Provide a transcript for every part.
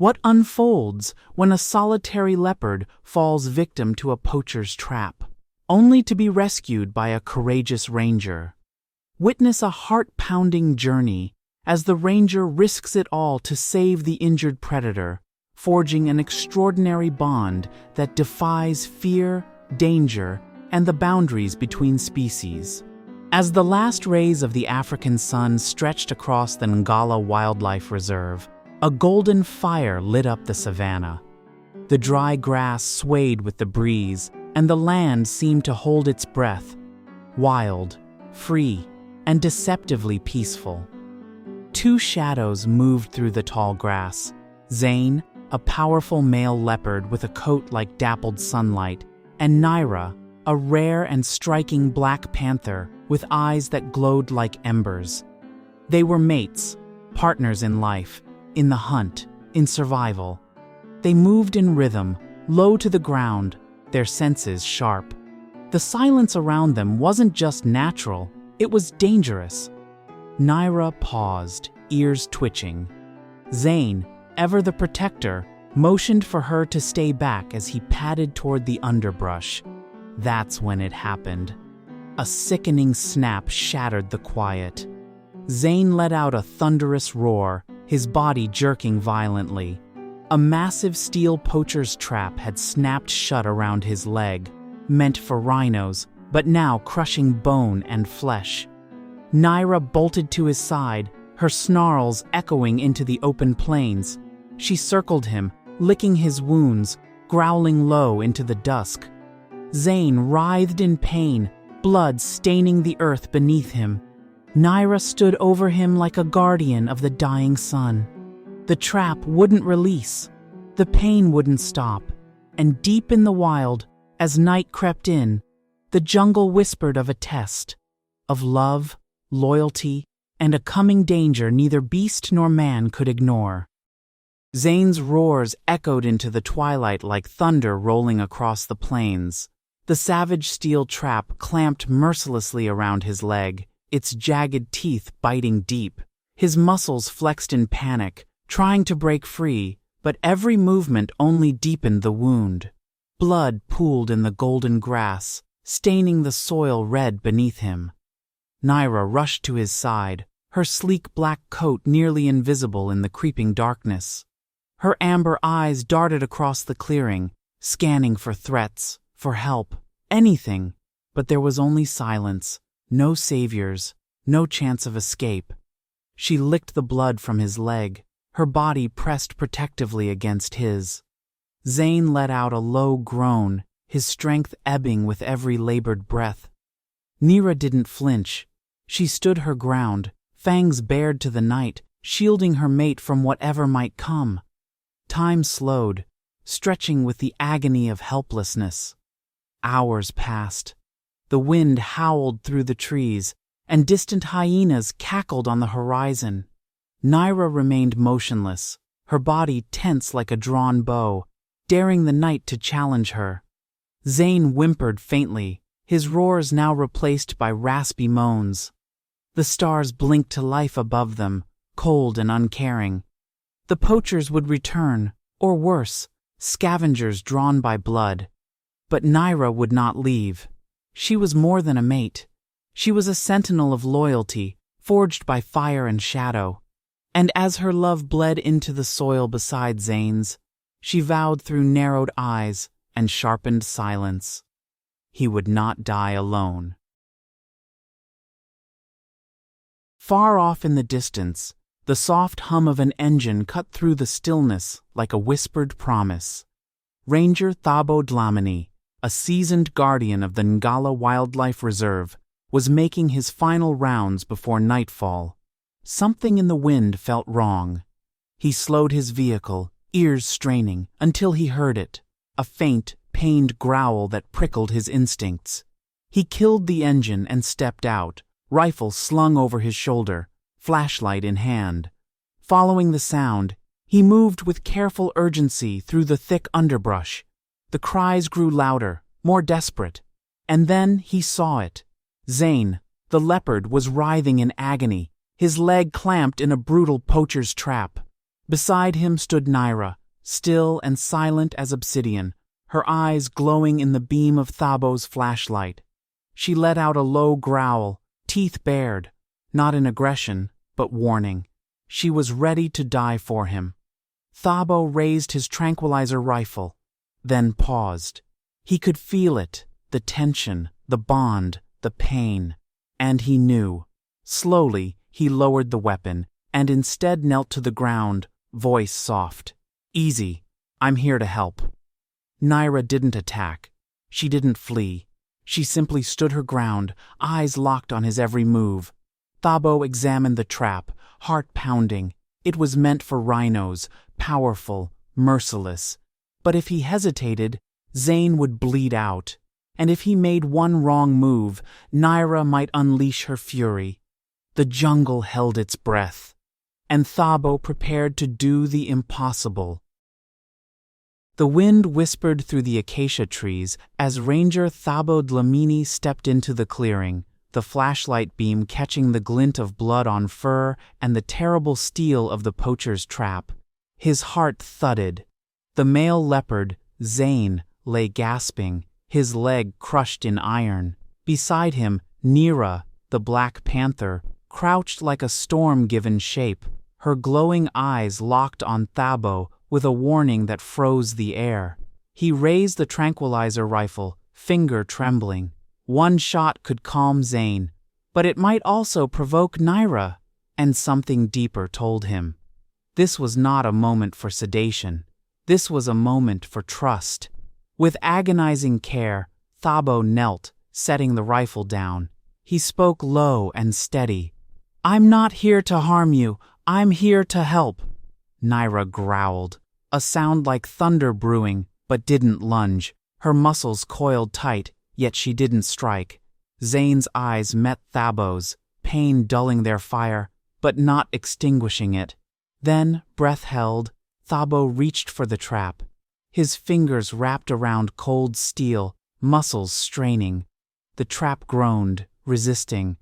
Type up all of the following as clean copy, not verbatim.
What unfolds when a solitary leopard falls victim to a poacher's trap, only to be rescued by a courageous ranger? Witness a heart-pounding journey as the ranger risks it all to save the injured predator, forging an extraordinary bond that defies fear, danger, and the boundaries between species. As the last rays of the African sun stretched across the Ngala Wildlife Reserve, a golden fire lit up the savanna. The dry grass swayed with the breeze, and the land seemed to hold its breath, wild, free, and deceptively peaceful. Two shadows moved through the tall grass. Zane, a powerful male leopard with a coat like dappled sunlight, and Naira, a rare and striking black panther with eyes that glowed like embers. They were mates, partners in life, in the hunt, in survival. They moved in rhythm, low to the ground, their senses sharp. The silence around them wasn't just natural, it was dangerous. Naira paused, ears twitching. Zane, ever the protector, motioned for her to stay back as he padded toward the underbrush. That's when it happened. A sickening snap shattered the quiet. Zane let out a thunderous roar, his body jerking violently. A massive steel poacher's trap had snapped shut around his leg, meant for rhinos, but now crushing bone and flesh. Naira bolted to his side, her snarls echoing into the open plains. She circled him, licking his wounds, growling low into the dusk. Zane writhed in pain, blood staining the earth beneath him. Naira stood over him like a guardian of the dying sun. The trap wouldn't release. The pain wouldn't stop. And deep in the wild, as night crept in, the jungle whispered of a test, of love, loyalty, and a coming danger neither beast nor man could ignore. Zane's roars echoed into the twilight like thunder rolling across the plains. The savage steel trap clamped mercilessly around his leg, its jagged teeth biting deep. His muscles flexed in panic, trying to break free, but every movement only deepened the wound. Blood pooled in the golden grass, staining the soil red beneath him. Naira rushed to his side, her sleek black coat nearly invisible in the creeping darkness. Her amber eyes darted across the clearing, scanning for threats, for help, anything, but there was only silence. No saviors, no chance of escape. She licked the blood from his leg, her body pressed protectively against his. Zane let out a low groan, his strength ebbing with every labored breath. Naira didn't flinch. She stood her ground, fangs bared to the night, shielding her mate from whatever might come. Time slowed, stretching with the agony of helplessness. Hours passed. The wind howled through the trees, and distant hyenas cackled on the horizon. Naira remained motionless, her body tense like a drawn bow, daring the night to challenge her. Zane whimpered faintly, his roars now replaced by raspy moans. The stars blinked to life above them, cold and uncaring. The poachers would return, or worse, scavengers drawn by blood. But Naira would not leave. She was more than a mate. She was a sentinel of loyalty, forged by fire and shadow. And as her love bled into the soil beside Zane's, she vowed through narrowed eyes and sharpened silence. He would not die alone. Far off in the distance, the soft hum of an engine cut through the stillness like a whispered promise. Ranger Thabo Dlamini, a seasoned guardian of the Ngala Wildlife Reserve, was making his final rounds before nightfall. Something in the wind felt wrong. He slowed his vehicle, ears straining, until he heard it, a faint, pained growl that prickled his instincts. He killed the engine and stepped out, rifle slung over his shoulder, flashlight in hand. Following the sound, he moved with careful urgency through the thick underbrush. The cries grew louder, more desperate. And then he saw it. Zane, the leopard, was writhing in agony, his leg clamped in a brutal poacher's trap. Beside him stood Naira, still and silent as obsidian, her eyes glowing in the beam of Thabo's flashlight. She let out a low growl, teeth bared, not in aggression, but warning. She was ready to die for him. Thabo raised his tranquilizer rifle, then paused. He could feel it, the tension, the bond, the pain, and he knew. Slowly, he lowered the weapon, and instead knelt to the ground, voice soft. "Easy, I'm here to help." Naira didn't attack. She didn't flee. She simply stood her ground, eyes locked on his every move. Thabo examined the trap, heart pounding. It was meant for rhinos, powerful, merciless. But if he hesitated, Zane would bleed out. And if he made one wrong move, Naira might unleash her fury. The jungle held its breath, and Thabo prepared to do the impossible. The wind whispered through the acacia trees as Ranger Thabo Dlamini stepped into the clearing, the flashlight beam catching the glint of blood on fur and the terrible steel of the poacher's trap. His heart thudded. The male leopard, Zane, lay gasping, his leg crushed in iron. Beside him, Nira, the black panther, crouched like a storm given shape, her glowing eyes locked on Thabo with a warning that froze the air. He raised the tranquilizer rifle, finger trembling. One shot could calm Zane, but it might also provoke Naira, and something deeper told him. This was not a moment for sedation. This was a moment for trust. With agonizing care, Thabo knelt, setting the rifle down. He spoke low and steady. "I'm not here to harm you. I'm here to help." Naira growled, a sound like thunder brewing, but didn't lunge. Her muscles coiled tight, yet she didn't strike. Zane's eyes met Thabo's, pain dulling their fire, but not extinguishing it. Then, breath held, Thabo reached for the trap. His fingers wrapped around cold steel, muscles straining. The trap groaned, resisting.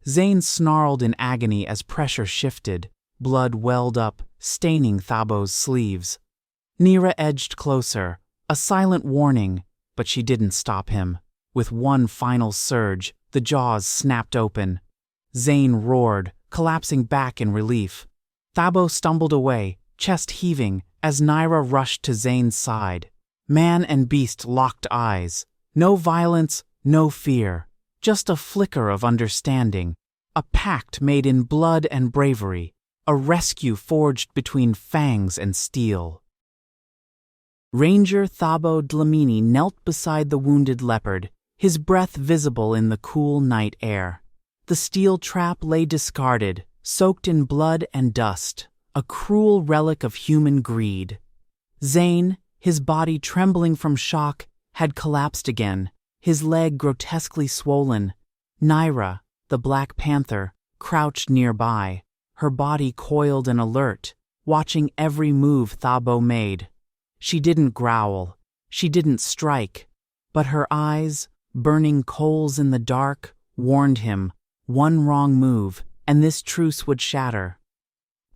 Zane snarled in agony as pressure shifted. Blood welled up, staining Thabo's sleeves. Nira edged closer, a silent warning, but she didn't stop him. With one final surge, the jaws snapped open. Zane roared, collapsing back in relief. Thabo stumbled away, chest heaving, as Naira rushed to Zane's side. Man and beast locked eyes. No violence, no fear. Just a flicker of understanding. A pact made in blood and bravery. A rescue forged between fangs and steel. Ranger Thabo Dlamini knelt beside the wounded leopard, his breath visible in the cool night air. The steel trap lay discarded, soaked in blood and dust, a cruel relic of human greed. Zane, his body trembling from shock, had collapsed again, his leg grotesquely swollen. Naira, the black panther, crouched nearby, her body coiled and alert, watching every move Thabo made. She didn't growl, she didn't strike, but her eyes, burning coals in the dark, warned him, one wrong move, and this truce would shatter.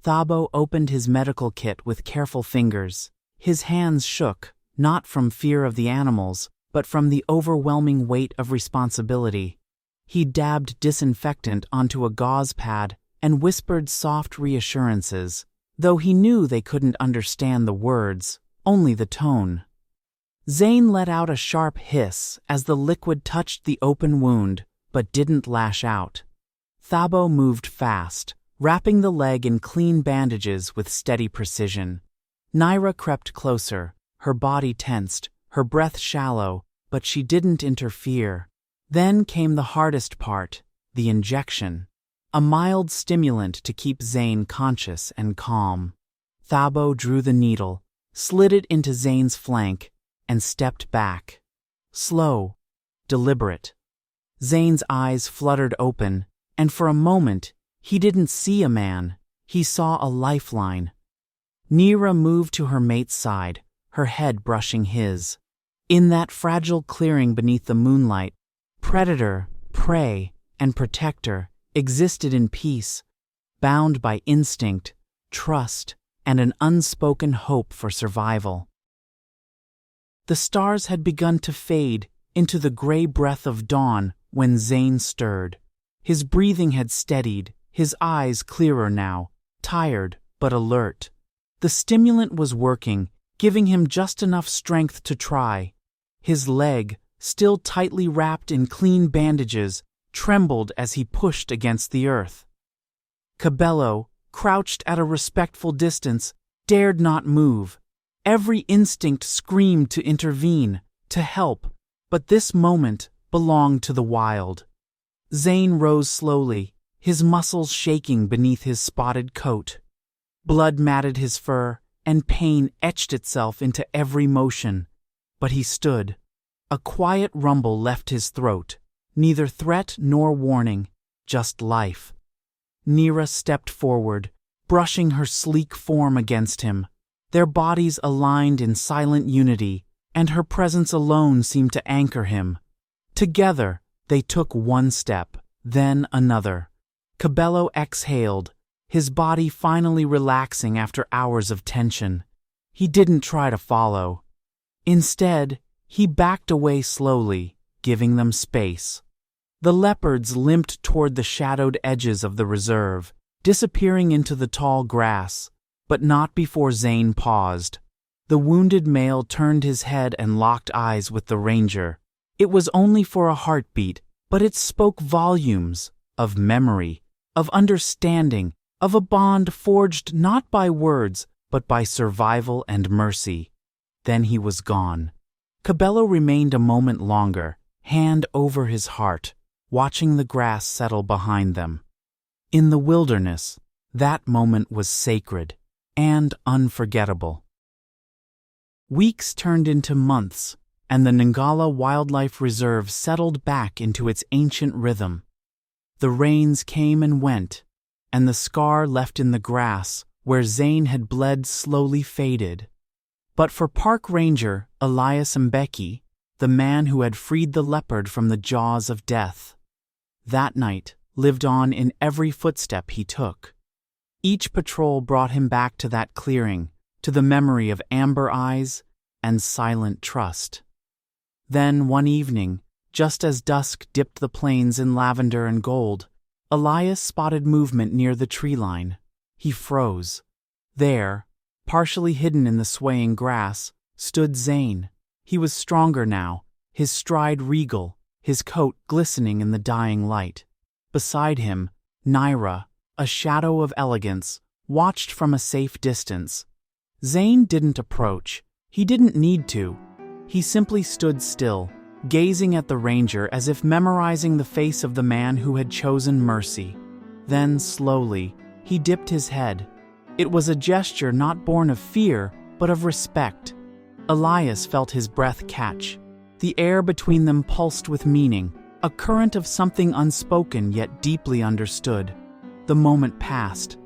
Thabo opened his medical kit with careful fingers. His hands shook, not from fear of the animals, but from the overwhelming weight of responsibility. He dabbed disinfectant onto a gauze pad and whispered soft reassurances, though he knew they couldn't understand the words, only the tone. Zane let out a sharp hiss as the liquid touched the open wound, but didn't lash out. Thabo moved fast, wrapping the leg in clean bandages with steady precision. Naira crept closer, her body tensed, her breath shallow, but she didn't interfere. Then came the hardest part, the injection. A mild stimulant to keep Zane conscious and calm. Thabo drew the needle, slid it into Zane's flank, and stepped back. Slow, deliberate. Zane's eyes fluttered open, and for a moment, he didn't see a man, he saw a lifeline. Nira moved to her mate's side, her head brushing his. In that fragile clearing beneath the moonlight, predator, prey, and protector existed in peace, bound by instinct, trust, and an unspoken hope for survival. The stars had begun to fade into the gray breath of dawn when Zane stirred. His breathing had steadied, his eyes clearer now, tired but alert. The stimulant was working, giving him just enough strength to try. His leg, still tightly wrapped in clean bandages, trembled as he pushed against the earth. Cabello, crouched at a respectful distance, dared not move. Every instinct screamed to intervene, to help, but this moment belonged to the wild. Zane rose slowly, his muscles shaking beneath his spotted coat. Blood matted his fur, and pain etched itself into every motion. But he stood. A quiet rumble left his throat, neither threat nor warning, just life. Nira stepped forward, brushing her sleek form against him. Their bodies aligned in silent unity, and her presence alone seemed to anchor him. Together, they took one step, then another. Cabello exhaled, his body finally relaxing after hours of tension. He didn't try to follow. Instead, he backed away slowly, giving them space. The leopards limped toward the shadowed edges of the reserve, disappearing into the tall grass, but not before Zane paused. The wounded male turned his head and locked eyes with the ranger. It was only for a heartbeat, but it spoke volumes of memory, of understanding, of a bond forged not by words, but by survival and mercy. Then he was gone. Cabello remained a moment longer, hand over his heart, watching the grass settle behind them. In the wilderness, that moment was sacred and unforgettable. Weeks turned into months, and the Ngala Wildlife Reserve settled back into its ancient rhythm. The rains came and went, and the scar left in the grass where Zane had bled slowly faded. But for Park Ranger Elias Mbeki, the man who had freed the leopard from the jaws of death, that night lived on in every footstep he took. Each patrol brought him back to that clearing, to the memory of amber eyes and silent trust. Then one evening, just as dusk dipped the plains in lavender and gold, Elias spotted movement near the tree line. He froze. There, partially hidden in the swaying grass, stood Zane. He was stronger now, his stride regal, his coat glistening in the dying light. Beside him, Nira, a shadow of elegance, watched from a safe distance. Zane didn't approach. He didn't need to. He simply stood still, gazing at the ranger as if memorizing the face of the man who had chosen mercy. Then, slowly, he dipped his head. It was a gesture not born of fear, but of respect. Elias felt his breath catch. The air between them pulsed with meaning, a current of something unspoken yet deeply understood. The moment passed.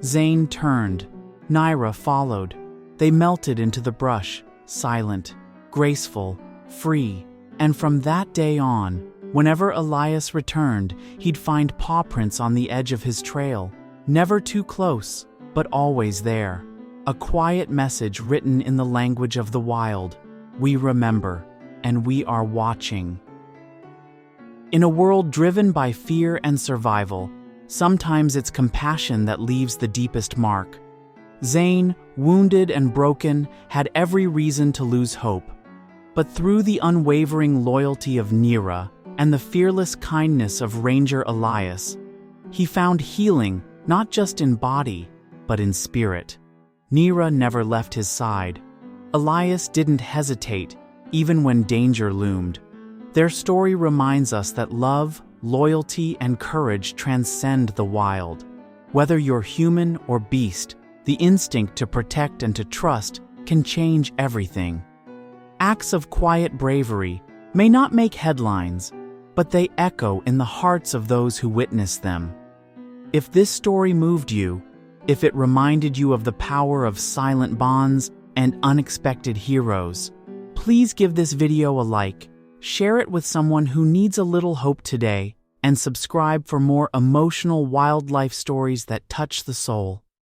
Zane turned. Nira followed. They melted into the brush, silent, graceful, free. And from that day on, whenever Elias returned, he'd find paw prints on the edge of his trail, never too close, but always there. A quiet message written in the language of the wild. We remember, and we are watching. In a world driven by fear and survival, sometimes it's compassion that leaves the deepest mark. Zane, wounded and broken, had every reason to lose hope. But through the unwavering loyalty of Nira and the fearless kindness of Ranger Elias, he found healing not just in body, but in spirit. Nira never left his side. Elias didn't hesitate, even when danger loomed. Their story reminds us that love, loyalty, and courage transcend the wild. Whether you're human or beast, the instinct to protect and to trust can change everything. Acts of quiet bravery may not make headlines, but they echo in the hearts of those who witness them. If this story moved you, if it reminded you of the power of silent bonds and unexpected heroes, please give this video a like, share it with someone who needs a little hope today, and subscribe for more emotional wildlife stories that touch the soul.